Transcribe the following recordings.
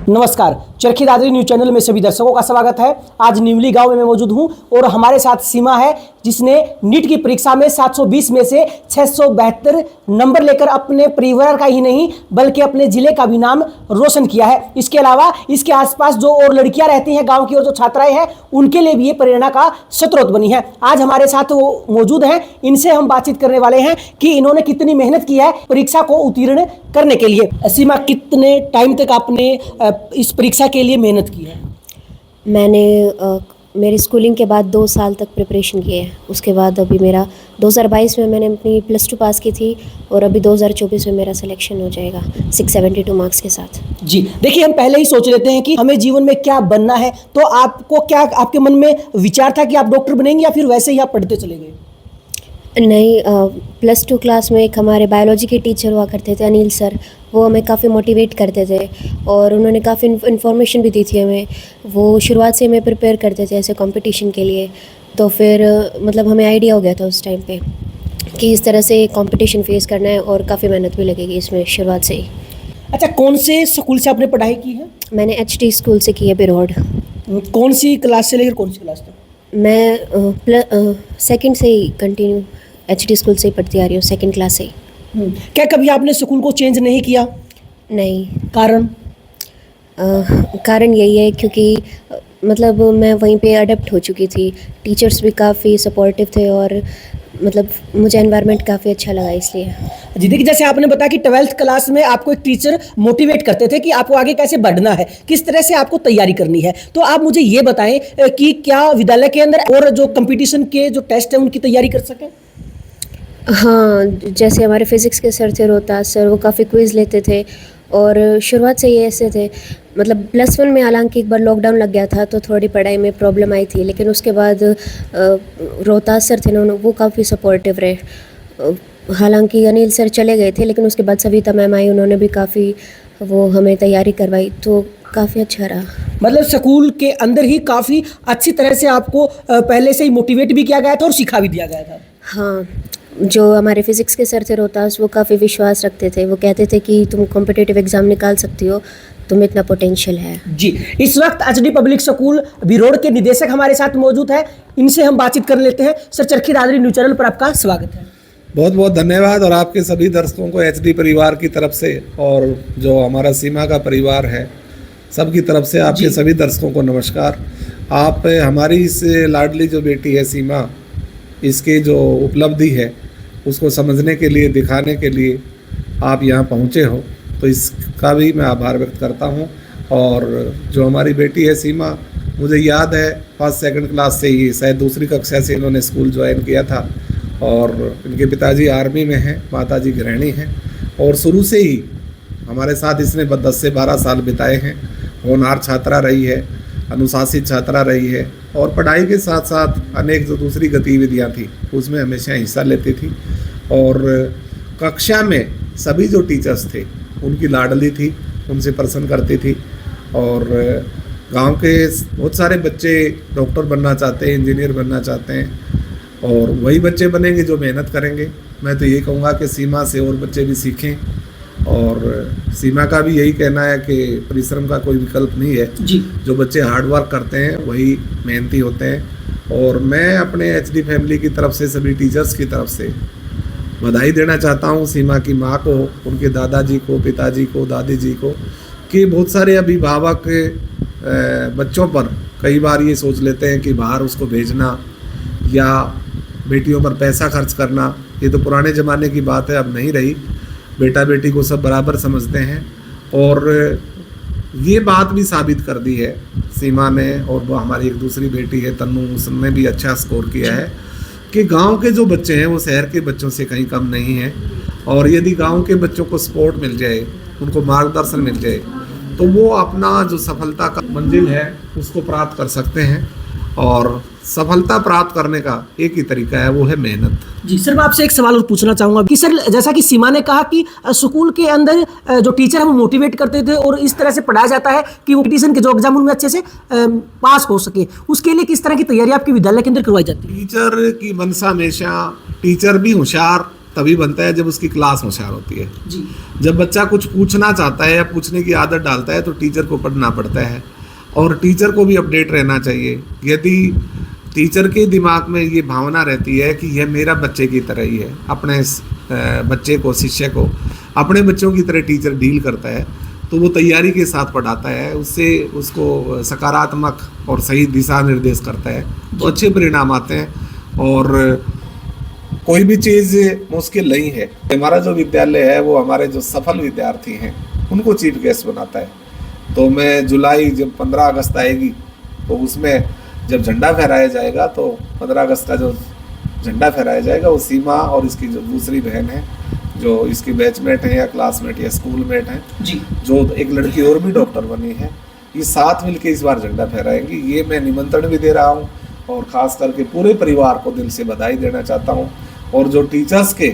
नमस्कार, Charkhi Dadri news channel में सभी दर्शकों का स्वागत है। आज न्यूली गांव में मैं मौजूद हूं और हमारे साथ सीमा है, जिसने नीट की परीक्षा में 720 में से 672 नंबर लेकर अपने परिवार का ही नहीं बल्कि अपने जिले का भी नाम रोशन किया है। इसके अलावा इसके आसपास जो और लड़कियां रहती हैं गाँव की और जो छात्राएं हैं उनके लिए भी ये प्रेरणा का स्रोत बनी है। आज हमारे साथ वो मौजूद हैं, इनसे हम बातचीत करने वाले हैं कि इन्होंने कितनी मेहनत की है परीक्षा को उत्तीर्ण करने के लिए। सीमा, कितने टाइम तक आपने इस परीक्षा के लिए मेहनत की है? मैंने मेरी स्कूलिंग के बाद 2 साल तक प्रिपरेशन की है। उसके बाद अभी मेरा 2022 में मैंने अपनी +2 पास की थी और अभी 2024 में मेरा सिलेक्शन हो जाएगा 672 मार्क्स के साथ। जी देखिए, हम पहले ही सोच लेते हैं कि हमें जीवन में क्या बनना है, तो आपको क्या आपके मन में विचार था कि आप डॉक्टर बनेंगे या फिर वैसे ही आप पढ़ते चले गए? नहीं, +2 क्लास में एक हमारे बायोलॉजी के टीचर हुआ करते थे, अनिल सर। वो हमें काफ़ी मोटिवेट करते थे और उन्होंने काफ़ी इन्फॉर्मेशन भी दी थी हमें। वो शुरुआत से हमें प्रिपेयर करते थे ऐसे कंपटीशन के लिए। तो फिर मतलब हमें आइडिया हो गया था उस टाइम पे कि इस तरह से कंपटीशन फेस करना है और काफ़ी मेहनत भी लगेगी इसमें शुरुआत से ही। अच्छा, कौन से स्कूल से आपने पढ़ाई की है? मैंने HT स्कूल से की है, बिरोड। कौन सी क्लास से लेकर कौन सी क्लास तक? मैं सेकंड से ही कंटिन्यू HT स्कूल से ही पढ़ती आ रही हूँ, सेकंड क्लास से ही। क्या कभी आपने स्कूल को चेंज नहीं किया? नहीं। कारण? कारण यही है क्योंकि मतलब मैं वहीं पे अडेप्ट हो चुकी थी। टीचर्स भी काफ़ी सपोर्टिव थे और मतलब मुझे एनवायरनमेंट काफ़ी अच्छा लगा इसलिए। जी देखिए, जैसे आपने बताया कि 12th क्लास में आपको एक टीचर मोटिवेट करते थे कि आपको आगे कैसे बढ़ना है, किस तरह से आपको तैयारी करनी है। तो आप मुझे ये बताएं कि क्या विद्यालय के अंदर और जो कंपटीशन के जो टेस्ट हैं उनकी तैयारी कर सकें? हाँ, जैसे हमारे फिज़िक्स के सर थे रोहतास सर, वो काफ़ी क्विज़ लेते थे और शुरुआत से ये ऐसे थे। मतलब +1 में हालांकि एक बार लॉकडाउन लग गया था तो थोड़ी पढ़ाई में प्रॉब्लम आई थी, लेकिन उसके बाद रोहतास सर थे ना, वो काफ़ी सपोर्टिव रहे। हालांकि अनिल सर चले गए थे, लेकिन उसके बाद सविता मैम आई, उन्होंने भी काफ़ी वो हमें तैयारी करवाई, तो काफ़ी अच्छा रहा। मतलब स्कूल के अंदर ही काफ़ी अच्छी तरह से आपको पहले से ही मोटिवेट भी किया गया था और सिखा भी दिया गया था। हाँ, जो हमारे फिज़िक्स के सर थे रोहतास, वो काफ़ी विश्वास रखते थे। वो कहते थे कि तुम कॉम्पिटिटिव एग्ज़ाम निकाल सकती हो, तुम इतना पोटेंशियल है। जी, इस वक्त HD पब्लिक स्कूल बिरोड के निदेशक हमारे साथ मौजूद है, इनसे हम बातचीत कर लेते हैं। Sir, Charkhi Dadri news channel पर आपका स्वागत है। बहुत बहुत धन्यवाद और आपके सभी दर्शकों को HD परिवार की तरफ से और जो हमारा सीमा का परिवार है सबकी तरफ से आपके सभी दर्शकों को नमस्कार। आप हमारी इस लाडली जो बेटी है सीमा, इसकी जो उपलब्धि है उसको समझने के लिए, दिखाने के लिए आप यहाँ पहुँचे हो, तो इसका भी मैं आभार व्यक्त करता हूँ। और जो हमारी बेटी है सीमा, मुझे याद है 1st-2nd क्लास से ही, शायद 2री कक्षा से इन्होंने स्कूल ज्वाइन किया था और इनके पिताजी आर्मी में हैं, माताजी गृहिणी हैं और शुरू से ही हमारे साथ इसने 10 से 12 साल बिताए हैं। होनहार छात्रा रही है, अनुशासित छात्रा रही है और पढ़ाई के साथ साथ अनेक जो दूसरी गतिविधियां थी उसमें हमेशा हिस्सा लेती थी। और कक्षा में सभी जो टीचर्स थे उनकी लाडली थी, उनसे प्रसन्न करती थी। और गांव के बहुत सारे बच्चे डॉक्टर बनना चाहते हैं, इंजीनियर बनना चाहते हैं और वही बच्चे बनेंगे जो मेहनत करेंगे। मैं तो ये कहूँगा कि सीमा से और बच्चे भी सीखें और सीमा का भी यही कहना है कि परिश्रम का कोई विकल्प नहीं है जी। जो बच्चे हार्ड वर्क करते हैं वही मेहनती होते हैं। और मैं अपने HD फैमिली की तरफ से, सभी टीचर्स की तरफ से बधाई देना चाहता हूँ सीमा की माँ को, उनके दादाजी को, पिताजी को, दादी जी को, कि बहुत सारे अभिभावक बच्चों पर कई बार ये सोच लेते हैं कि बाहर उसको भेजना या बेटियों पर पैसा खर्च करना, ये तो पुराने ज़माने की बात है, अब नहीं रही। बेटा बेटी को सब बराबर समझते हैं और ये बात भी साबित कर दी है सीमा ने। और वो हमारी एक दूसरी बेटी है तन्नू, उसने भी अच्छा स्कोर किया है कि गांव के जो बच्चे हैं वो शहर के बच्चों से कहीं कम नहीं हैं। और यदि गांव के बच्चों को सपोर्ट मिल जाए, उनको मार्गदर्शन मिल जाए, तो वो अपना जो सफलता का मंजिल है उसको प्राप्त कर सकते हैं। और सफलता प्राप्त करने का एक ही तरीका है, वो है मेहनत। जी सर, मैं आपसे एक सवाल और पूछना चाहूँगा कि सर, जैसा कि सीमा ने कहा कि स्कूल के अंदर जो टीचर है वो मोटिवेट करते थे और इस तरह से पढ़ाया जाता है कि वो कंपटीशन के जो एग्जाम उनमें अच्छे से पास हो सके, उसके लिए किस तरह की तैयारी आपके विद्यालय के अंदर करवाई जाती है? टीचर की मनसा हमेशा टीचर भी होशियार तभी बनता है जब उसकी क्लास होशियार होती है। जी जब बच्चा कुछ पूछना चाहता है या पूछने की आदत डालता है तो टीचर को पढ़ना पड़ता है और टीचर को भी अपडेट रहना चाहिए। यदि टीचर के दिमाग में ये भावना रहती है कि यह मेरा बच्चे की तरह ही है, अपने बच्चे को, शिष्य को अपने बच्चों की तरह टीचर डील करता है, तो वो तैयारी के साथ पढ़ाता है, उससे उसको सकारात्मक और सही दिशा निर्देश करता है, तो अच्छे परिणाम आते हैं। और कोई भी चीज़ मुश्किल नहीं है। हमारा जो विद्यालय है वो हमारे जो सफल विद्यार्थी हैं उनको चीफ गेस्ट बनाता है। तो मैं जुलाई जब 15 अगस्त आएगी तो उसमें जब झंडा फहराया जाएगा, तो 15 अगस्त का जो झंडा फहराया जाएगा वो सीमा और इसकी जो दूसरी बहन है, जो इसकी बैचमेट है या क्लासमेट या स्कूलमेट है जी, जो एक लड़की और भी डॉक्टर बनी है, ये साथ मिलके इस बार झंडा फहराएंगी। ये मैं निमंत्रण भी दे रहा हूँ और ख़ास करके पूरे परिवार को दिल से बधाई देना चाहता हूँ। और जो टीचर्स के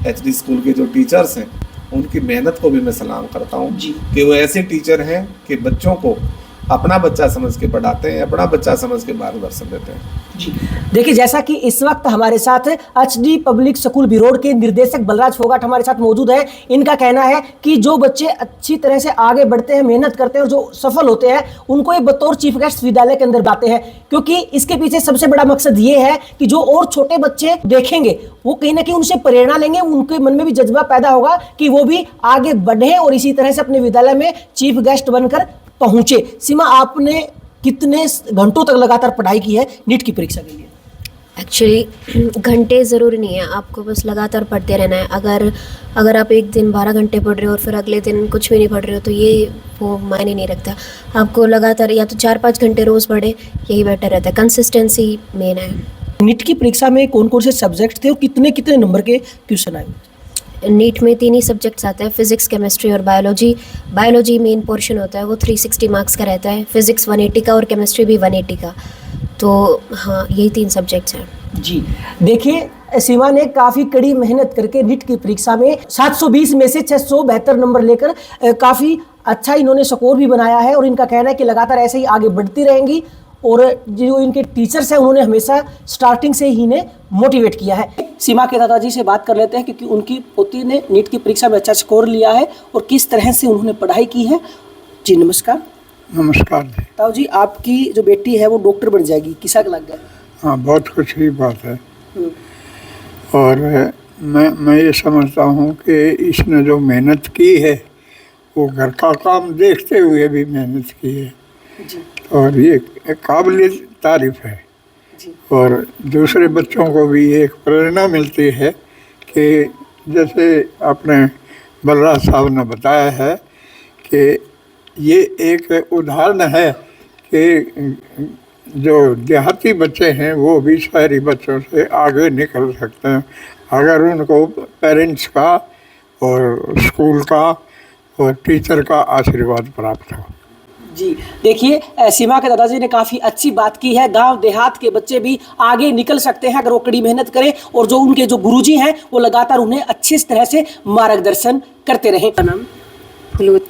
एचडी स्कूल के जो टीचर्स हैं उनकी मेहनत को भी मैं सलाम करता हूँ कि वो ऐसे टीचर हैं कि बच्चों को अपना बच्चा समझ के पढ़ाते हैं, अपना बच्चा समझ के मार्गदर्शन देते हैं। जी देखिए, जैसा कि इस वक्त हमारे साथ एचडी पब्लिक स्कूल बिरोड़ के निर्देशक बलराज फोगाट हमारे साथ मौजूद है। इनका कहना है कि जो बच्चे अच्छी तरह से आगे बढ़ते हैं, मेहनत करते हैं और जो सफल होते हैं, उनको ये बतौर चीफ गेस्ट विद्यालय के अंदर लाते हैं, क्योंकि इसके पीछे सबसे बड़ा मकसद ये है कि जो और छोटे बच्चे देखेंगे वो कहीं ना कहीं उनसे प्रेरणा लेंगे, उनके मन में भी जज्बा पैदा होगा कि वो भी आगे बढ़े और इसी तरह से अपने विद्यालय में चीफ गेस्ट बनकर पहुंचे। सीमा, आपने कितने घंटों तक लगातार पढ़ाई की है नीट की परीक्षा के लिए? एक्चुअली घंटे ज़रूरी नहीं है, आपको बस लगातार पढ़ते रहना है। अगर आप एक दिन 12 घंटे पढ़ रहे हो और फिर अगले दिन कुछ भी नहीं पढ़ रहे हो तो ये वो मायने नहीं रखता। आपको लगातार या तो 4-5 घंटे रोज़ पढ़े, यही बेटर रहता है। कंसिस्टेंसी मेन है। नीट की परीक्षा में कौन कौन से सब्जेक्ट थे और कितने कितने नंबर के क्वेश्चन आए? नीट में 3 ही सब्जेक्ट्स आते हैं, फिजिक्स, केमिस्ट्री और बायोलॉजी। बायोलॉजी मेन पोर्शन होता है, वो 360 मार्क्स का रहता है। फिजिक्स 180 का और केमिस्ट्री भी 180 का। तो हाँ, यही 3 सब्जेक्ट्स हैं। जी देखिए, सीमा ने काफ़ी कड़ी मेहनत करके नीट की परीक्षा में 720 में से 672 नंबर लेकर काफ़ी अच्छा इन्होंने स्कोर भी बनाया है और इनका कहना है कि लगातार ऐसे ही आगे बढ़ती रहेंगी। और जो इनके टीचर्स हैं उन्होंने हमेशा स्टार्टिंग से ही इन्हें मोटिवेट किया है। सीमा के दादाजी से बात कर लेते हैं क्योंकि उनकी पोती ने नीट की परीक्षा में अच्छा स्कोर लिया है और किस तरह से उन्होंने पढ़ाई की है। जी नमस्कार। नमस्कार जी। ताऊ जी, आपकी जो बेटी है वो डॉक्टर बन जाएगी, किसा लग गया? हाँ, बहुत खुशी की बात है। और मैं ये समझता हूँ कि इसने जो मेहनत की है वो घर का काम देखते हुए भी मेहनत की है जी और ये एक काबिल तारीफ है। जी और दूसरे बच्चों को भी एक प्रेरणा मिलती है कि जैसे अपने बलराज साहब ने बताया है कि ये एक उदाहरण है कि जो देहाती बच्चे हैं वो भी शहरी बच्चों से आगे निकल सकते हैं अगर उनको पेरेंट्स का और स्कूल का और टीचर का आशीर्वाद प्राप्त हो। जी देखिए, सीमा के दादाजी ने काफ़ी अच्छी बात की है। गांव देहात के बच्चे भी आगे निकल सकते हैं अगर वो कड़ी मेहनत करें और जो उनके जो गुरुजी हैं वो लगातार उन्हें अच्छी तरह से मार्गदर्शन करते रहें। नाम फलूत।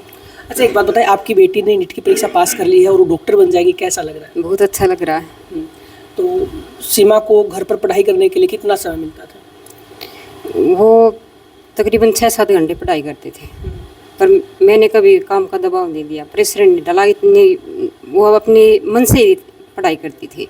अच्छा, एक बात बताएं, आपकी बेटी ने नीट की परीक्षा पास कर ली है और वो डॉक्टर बन जाएगी, कैसा लग रहा है? बहुत अच्छा लग रहा है। तो सीमा को घर पर पढ़ाई करने के लिए कितना समय मिलता था? वो तकरीबन 6-7 घंटे पढ़ाई करते थे, पर मैंने कभी काम का दबाव नहीं दिया, प्रेशर नहीं डाला। इतनी वो अपने मन से ही पढ़ाई करती थी,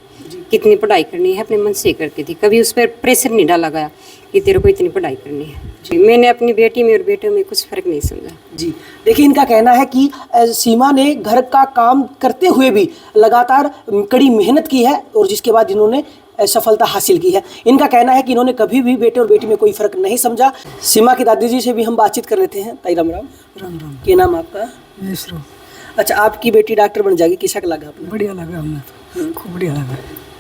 कितनी पढ़ाई करनी है अपने मन से ही करती थी, कभी उस पर प्रेशर नहीं डाला गया कि तेरे को इतनी पढ़ाई करनी है। मैंने अपनी बेटी में और बेटे में कुछ फ़र्क नहीं समझा। जी देखिए, इनका कहना है कि सीमा ने घर का काम करते हुए भी लगातार कड़ी मेहनत की है और जिसके बाद इन्होंने सफलता हासिल की है। इनका कहना है कि इन्होंने कभी भी बेटे और बेटी में कोई फ़र्क नहीं समझा। सीमा की दादी जी से भी हम बातचीत कर लेते हैं। ताई राम राम। राम राम। क्या नाम आपका? मिश्रो। अच्छा, आपकी बेटी डॉक्टर बन जाएगी, किसा लगा आपने? बढ़िया लगा हमें तो, खूब बढ़िया लगा।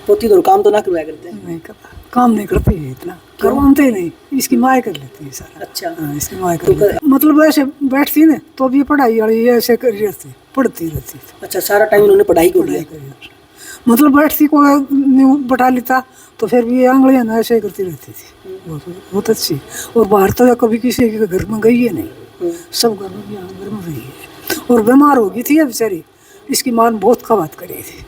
पोती तो काम तो ना करवाया करते हैं? नहीं करता, काम नहीं करती है इतना, करवाते ही नहीं, इसकी माँ कर लेती है सारा। अच्छा हाँ, इसकी माँ कर लेती है। मतलब ऐसे बैठती ना तो भी पढ़ाई वाली ऐसे कर रहती, पढ़ती रहती। अच्छा, सारा टाइम उन्होंने पढ़ाई को दिया। मतलब बैठती को बैठा लेता तो फिर भी आंगलियाँ ना ऐसे करती रहती थी, बहुत अच्छी। और बाहर तो कभी किसी के घर में गई है नहीं, सब घर में यहाँ घर में रही है। और बीमार हो गई थी बेचारी, इसकी माँ ने बहुत खबात करी थी,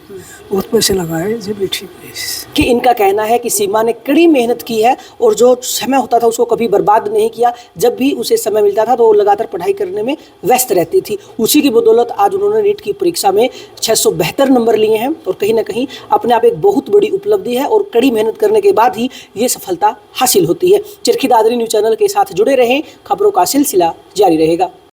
बहुत पैसे लगाए जब भी ठीक है। कि इनका कहना है कि सीमा ने कड़ी मेहनत की है और जो समय होता था उसको कभी बर्बाद नहीं किया। जब भी उसे समय मिलता था तो वो लगातार पढ़ाई करने में व्यस्त रहती थी। उसी की बदौलत आज उन्होंने नीट की परीक्षा में 672 नंबर लिए हैं और कहीं ना कहीं अपने आप एक बहुत बड़ी उपलब्धि है और कड़ी मेहनत करने के बाद ही ये सफलता हासिल होती है। चरखी दादरी न्यूज़ चैनल के साथ जुड़े रहें, खबरों का सिलसिला जारी रहेगा।